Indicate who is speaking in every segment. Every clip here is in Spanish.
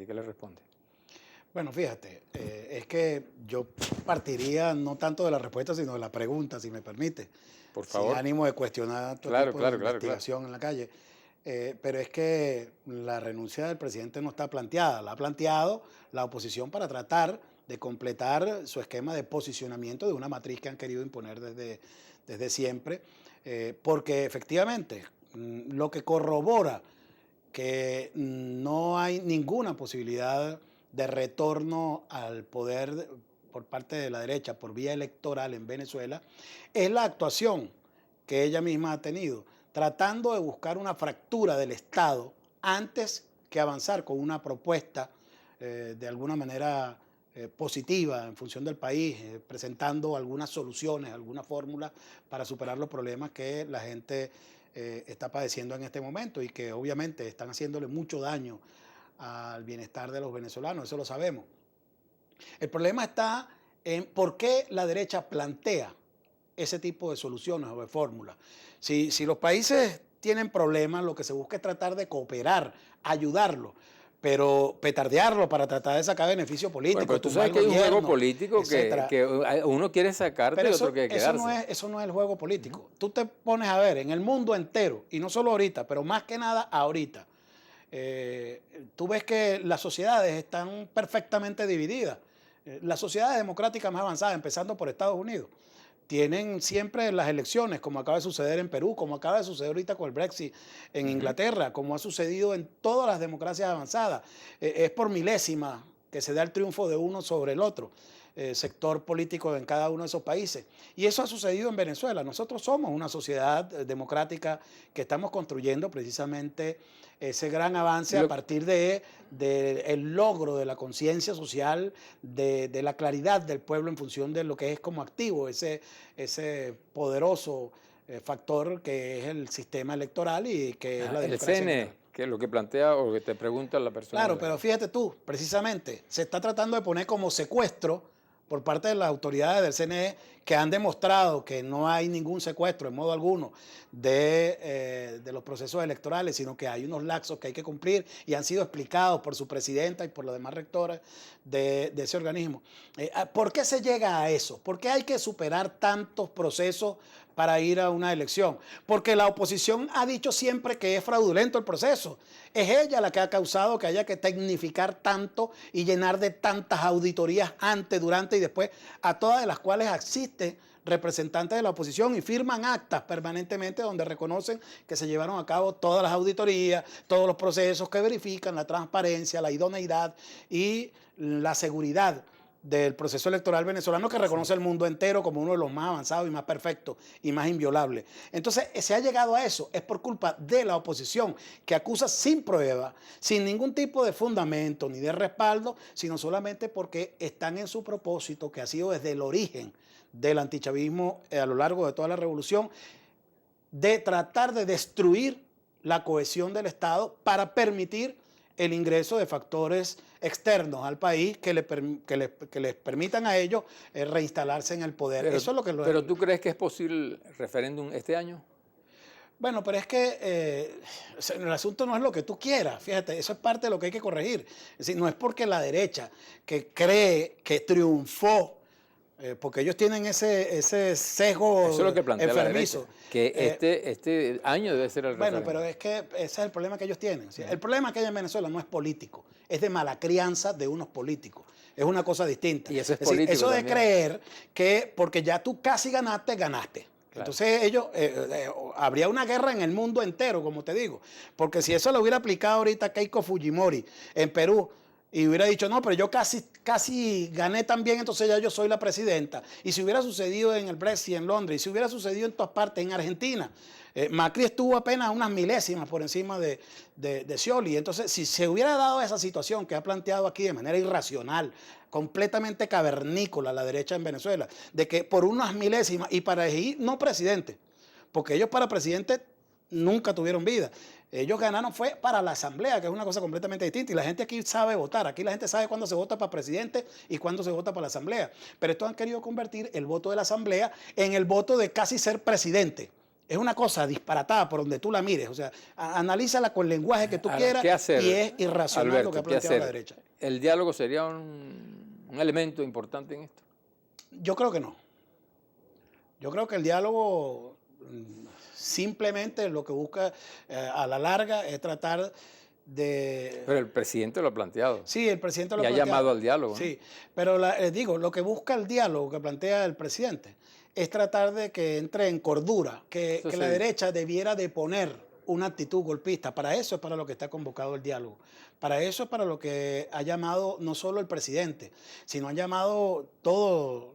Speaker 1: ¿qué le responde?
Speaker 2: Bueno, fíjate, es que yo partiría no tanto de la respuesta, sino de la pregunta, si me permite,
Speaker 1: Por
Speaker 2: sin
Speaker 1: favor.
Speaker 2: ánimo de cuestionar todo
Speaker 1: Claro,
Speaker 2: tipo de
Speaker 1: claro, claro, claro.
Speaker 2: investigación en la calle. Pero es que la renuncia del presidente no está planteada, la ha planteado la oposición para tratar de completar su esquema de posicionamiento de una matriz que han querido imponer desde siempre, porque efectivamente lo que corrobora que no hay ninguna posibilidad de retorno al poder por parte de la derecha por vía electoral en Venezuela, es la actuación que ella misma ha tenido, tratando de buscar una fractura del Estado antes que avanzar con una propuesta de alguna manera positiva en función del país, presentando algunas soluciones, algunas fórmulas para superar los problemas que la gente está padeciendo en este momento y que obviamente están haciéndole mucho daño al bienestar de los venezolanos, eso lo sabemos. El problema está en por qué la derecha plantea ese tipo de soluciones o de fórmulas. Si los países tienen problemas, lo que se busca es tratar de cooperar, ayudarlos, pero petardearlo para tratar de sacar beneficio
Speaker 1: Bueno,
Speaker 2: político,
Speaker 1: pero tú
Speaker 2: tumbar
Speaker 1: sabes
Speaker 2: el
Speaker 1: que hay un juego
Speaker 2: gobierno,
Speaker 1: político
Speaker 2: etcétera.
Speaker 1: que uno quiere sacarte
Speaker 2: Pero
Speaker 1: y otro quiere quedarse.
Speaker 2: eso no es el juego político. Tú te pones a ver en el mundo entero, y no solo ahorita, pero más que nada ahorita, eh, tú ves que las sociedades están perfectamente divididas. Las sociedades democráticas más avanzadas, empezando por Estados Unidos, tienen siempre las elecciones, como acaba de suceder en Perú, como acaba de suceder ahorita con el Brexit en
Speaker 1: Ujú.
Speaker 2: Inglaterra, como ha sucedido en todas las democracias avanzadas. Es por milésima que se da el triunfo de uno sobre el otro sector político en cada uno de esos países. Y eso ha sucedido en Venezuela. Nosotros somos una sociedad democrática que estamos construyendo precisamente ese gran avance a
Speaker 1: Lo-
Speaker 2: partir el logro de la conciencia social, de la claridad del pueblo en función de lo que es como activo, ese poderoso factor que es el sistema electoral y que es la
Speaker 1: el
Speaker 2: democracia en general.
Speaker 1: CNE, que es lo que plantea o que te pregunta la persona.
Speaker 2: Claro, pero fíjate tú, precisamente, se está tratando de poner como secuestro por parte de las autoridades del CNE que han demostrado que no hay ningún secuestro en modo alguno de los procesos electorales, sino que hay unos laxos que hay que cumplir y han sido explicados por su presidenta y por los demás rectores de ese organismo. ¿Por qué se llega a eso? ¿Por qué hay que superar tantos procesos para ir a una elección? Porque la oposición ha dicho siempre que es fraudulento el proceso. Es ella la que ha causado que haya que tecnificar tanto y llenar de tantas auditorías antes, durante y después, a todas de las cuales asisten representantes de la oposición y firman actas permanentemente donde reconocen que se llevaron a cabo todas las auditorías, todos los procesos que verifican la transparencia, la idoneidad y la seguridad del proceso electoral venezolano que reconoce el mundo entero como uno de los más avanzados y más perfectos y más inviolables. Entonces, se ha llegado a eso, es por culpa de la oposición, que acusa sin prueba, sin ningún tipo de fundamento ni de respaldo, sino solamente porque están en su propósito, que ha sido desde el origen del antichavismo a lo largo de toda la revolución, de tratar de destruir la cohesión del Estado para permitir el ingreso de factores externos al país que les permitan a ellos reinstalarse en el poder.
Speaker 1: Pero,
Speaker 2: Eso es lo que
Speaker 1: pero ¿tú crees que es posible el referéndum este año?
Speaker 2: Bueno, pero es que el asunto no es lo que tú quieras, fíjate, eso es parte de lo que hay que corregir. Es decir, no es porque la derecha que cree que triunfó, porque ellos tienen ese
Speaker 1: Eso es
Speaker 2: sesgo
Speaker 1: lo que plantea la derecha,
Speaker 2: enfermizo.
Speaker 1: que
Speaker 2: eh,
Speaker 1: este año debe ser el
Speaker 2: Bueno, pero
Speaker 1: referéndum.
Speaker 2: es que ese es el problema que ellos tienen. ¿Sí?
Speaker 1: Ujú.
Speaker 2: El problema que hay en Venezuela no es político, es de mala crianza de unos políticos. Es una cosa distinta.
Speaker 1: Y eso es
Speaker 2: Es decir,
Speaker 1: político
Speaker 2: eso de
Speaker 1: también.
Speaker 2: creer que porque ya tú casi ganaste, ganaste.
Speaker 1: Claro.
Speaker 2: Entonces habría una guerra en el mundo entero, como te digo. Porque si eso lo hubiera aplicado ahorita Keiko Fujimori en Perú, y hubiera dicho, no, pero yo casi gané también, entonces ya yo soy la presidenta. Y si hubiera sucedido en el Brexit en Londres, y si hubiera sucedido en todas partes, en Argentina, Macri estuvo apenas unas milésimas por encima de Scioli. Entonces, si se hubiera dado esa situación que ha planteado aquí de manera irracional, completamente cavernícola la derecha en Venezuela, de que por unas milésimas, y para elegir no presidente, porque ellos para presidente nunca tuvieron vida. Ellos ganaron fue para la asamblea, que es una cosa completamente distinta. Y la gente aquí sabe votar. Aquí la gente sabe cuándo se vota para presidente y cuándo se vota para la asamblea. Pero estos han querido convertir el voto de la asamblea en el voto de casi ser presidente. Es una cosa disparatada por donde tú la mires. O sea, analízala con el lenguaje que tú
Speaker 1: Ahora,
Speaker 2: quieras
Speaker 1: ¿qué hacer,
Speaker 2: y es irracional
Speaker 1: Alberto,
Speaker 2: lo que ha
Speaker 1: qué
Speaker 2: planteado la
Speaker 1: hacer?
Speaker 2: derecha.
Speaker 1: ¿El diálogo sería un elemento importante en esto?
Speaker 2: Yo creo que no. Yo creo que el diálogo simplemente lo que busca a la larga es tratar de...
Speaker 1: Pero el presidente lo ha planteado.
Speaker 2: Sí, el presidente lo
Speaker 1: Y
Speaker 2: ha
Speaker 1: ha
Speaker 2: planteado.
Speaker 1: llamado al diálogo, ¿no?
Speaker 2: Sí, pero digo, lo que busca el diálogo que plantea el presidente es tratar de que entre en cordura, que
Speaker 1: Eso
Speaker 2: la
Speaker 1: sí.
Speaker 2: derecha debiera de poner una actitud golpista. Para eso es para lo que está convocado el diálogo. Para eso es para lo que ha llamado no solo el presidente, sino han llamado todo,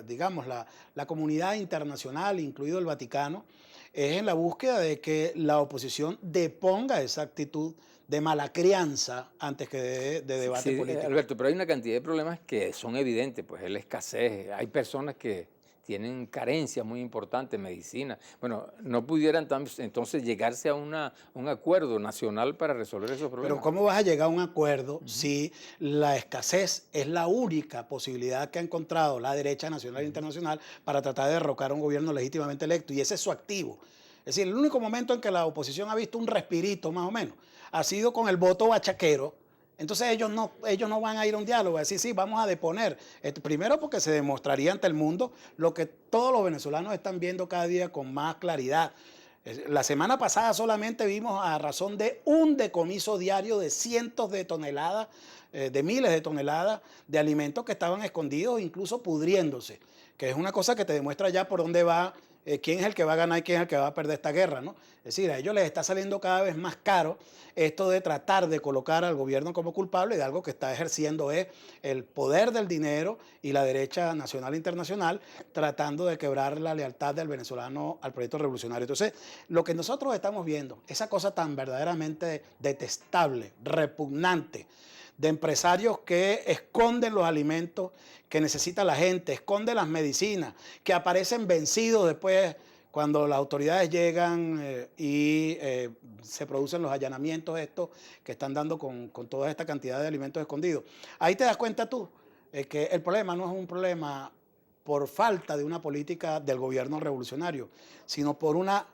Speaker 2: digamos, la comunidad internacional, incluido el Vaticano, es en la búsqueda de que la oposición deponga esa actitud de mala crianza antes que de debate
Speaker 1: Sí,
Speaker 2: político.
Speaker 1: Alberto, pero hay una cantidad de problemas que son evidentes, pues es la escasez, hay personas que tienen carencias muy importantes en medicina. Bueno, no pudieran entonces llegarse a un acuerdo nacional para resolver esos problemas.
Speaker 2: Pero ¿cómo vas a llegar a un acuerdo si la escasez es la única posibilidad que ha encontrado la derecha nacional e internacional para tratar de derrocar a un gobierno legítimamente electo? Y ese es su activo. Es decir, el único momento en que la oposición ha visto un respirito más o menos ha sido con el voto bachaquero. Entonces ellos no van a ir a un diálogo, a decir, sí, vamos a deponer. Primero porque se demostraría ante el mundo lo que todos los venezolanos están viendo cada día con más claridad. La semana pasada solamente vimos a razón de un decomiso diario de cientos de toneladas, de miles de toneladas de alimentos que estaban escondidos, incluso pudriéndose, que es una cosa que te demuestra ya por dónde va, quién es el que va a ganar y quién es el que va a perder esta guerra, ¿no? Es decir, a ellos les está saliendo cada vez más caro esto de tratar de colocar al gobierno como culpable de algo que está ejerciendo es el poder del dinero y la derecha nacional e internacional tratando de quebrar la lealtad del venezolano al proyecto revolucionario. Entonces, lo que nosotros estamos viendo, esa cosa tan verdaderamente detestable, repugnante, de empresarios que esconden los alimentos que necesita la gente, esconden las medicinas, que aparecen vencidos después cuando las autoridades llegan y se producen los allanamientos estos que están dando con toda esta cantidad de alimentos escondidos. Ahí te das cuenta tú que el problema no es un problema por falta de una política del gobierno revolucionario, sino por una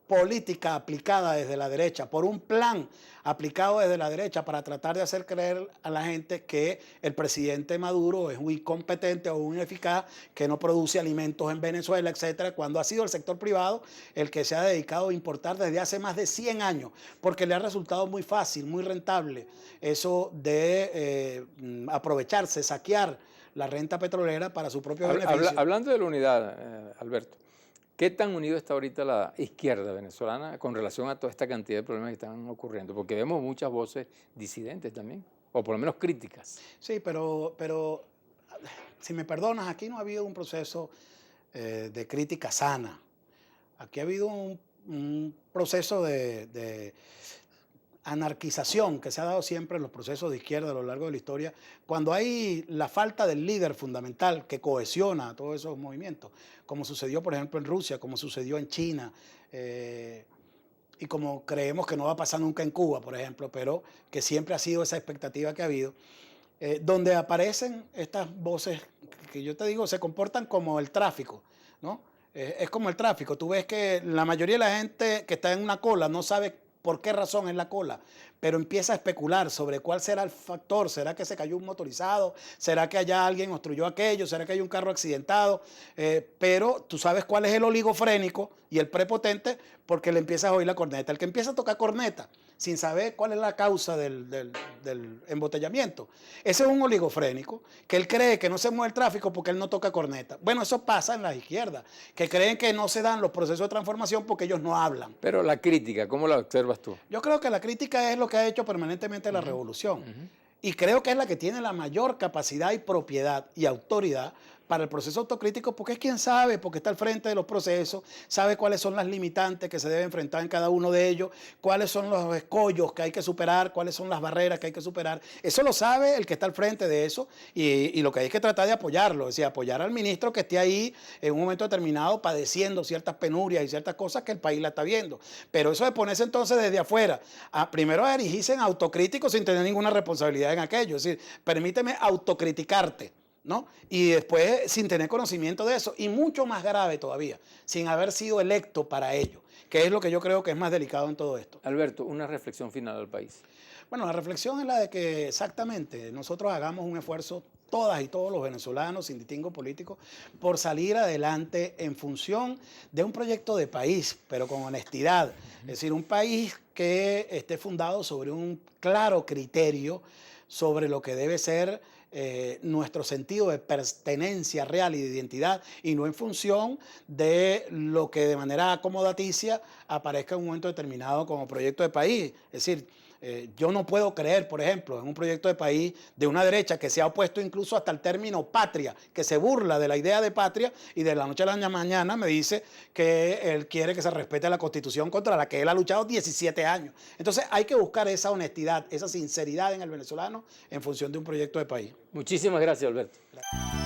Speaker 2: política aplicada desde la derecha, por un plan aplicado desde la derecha para tratar de hacer creer a la gente que el presidente Maduro es un incompetente o un ineficaz, que no produce alimentos en Venezuela, etcétera, cuando ha sido el sector privado el que se ha dedicado a importar desde hace más de 100 años, porque le ha resultado muy fácil, muy rentable eso de aprovecharse, saquear la renta petrolera para su propio beneficio.
Speaker 1: Hablando de la unidad, Alberto, ¿qué tan unido está ahorita la izquierda venezolana con relación a toda esta cantidad de problemas que están ocurriendo? Porque vemos muchas voces disidentes también, o por lo menos críticas.
Speaker 2: Sí, pero si me perdonas, aquí no ha habido un proceso de crítica sana. Aquí ha habido un proceso de anarquización que se ha dado siempre en los procesos de izquierda a lo largo de la historia, cuando hay la falta del líder fundamental que cohesiona a todos esos movimientos, como sucedió, por ejemplo, en Rusia, como sucedió en China, y como creemos que no va a pasar nunca en Cuba, por ejemplo, pero que siempre ha sido esa expectativa que ha habido, donde aparecen estas voces que yo te digo, se comportan como el tráfico, ¿no? Es como el tráfico. Tú ves que la mayoría de la gente que está en una cola no sabe por qué razón es la cola, pero empieza a especular sobre cuál será el factor. ¿Será que se cayó un motorizado? ¿Será que allá alguien obstruyó aquello? ¿Será que hay un carro accidentado? Pero tú sabes cuál es el oligofrénico y el prepotente porque le empiezas a oír la corneta. El que empieza a tocar corneta sin saber cuál es la causa del embotellamiento, ese es un oligofrénico que él cree que no se mueve el tráfico porque él no toca corneta. Bueno, eso pasa en las izquierdas, que creen que no se dan los procesos de transformación porque ellos no hablan.
Speaker 1: Pero la crítica, ¿cómo la observas tú?
Speaker 2: Yo creo que la crítica es lo que ha hecho permanentemente la revolución. Y creo que es la que tiene la mayor capacidad y propiedad y autoridad para el proceso autocrítico, porque es quien sabe, porque está al frente de los procesos, sabe cuáles son las limitantes que se debe enfrentar en cada uno de ellos, cuáles son los escollos que hay que superar, cuáles son las barreras que hay que superar. Eso lo sabe el que está al frente de eso y lo que hay que tratar de apoyarlo, es decir, apoyar al ministro que esté ahí en un momento determinado padeciendo ciertas penurias y ciertas cosas que el país la está viendo. Pero eso de ponerse entonces desde afuera, primero a erigirse en autocrítico sin tener ninguna responsabilidad en aquello, es decir, permíteme autocriticarte. ¿no? Y después sin tener conocimiento de eso, y mucho más grave todavía, sin haber sido electo para ello, que es lo que yo creo que es más delicado en todo esto.
Speaker 1: Alberto, una reflexión final al país.
Speaker 2: Bueno, la reflexión es la de que exactamente nosotros hagamos un esfuerzo, todas y todos los venezolanos, sin distingo político, por salir adelante en función de un proyecto de país, pero con honestidad. Es decir, un país que esté fundado sobre un claro criterio sobre lo que debe ser nuestro sentido de pertenencia real y de identidad, y no en función de lo que de manera acomodaticia aparezca en un momento determinado como proyecto de país. Es decir, yo no puedo creer, por ejemplo, en un proyecto de país de una derecha que se ha opuesto incluso hasta el término patria, que se burla de la idea de patria y de la noche a la mañana me dice que él quiere que se respete la Constitución contra la que él ha luchado 17 años. Entonces hay que buscar esa honestidad, esa sinceridad en el venezolano en función de un proyecto de país.
Speaker 1: Muchísimas gracias, Alberto.
Speaker 2: Gracias.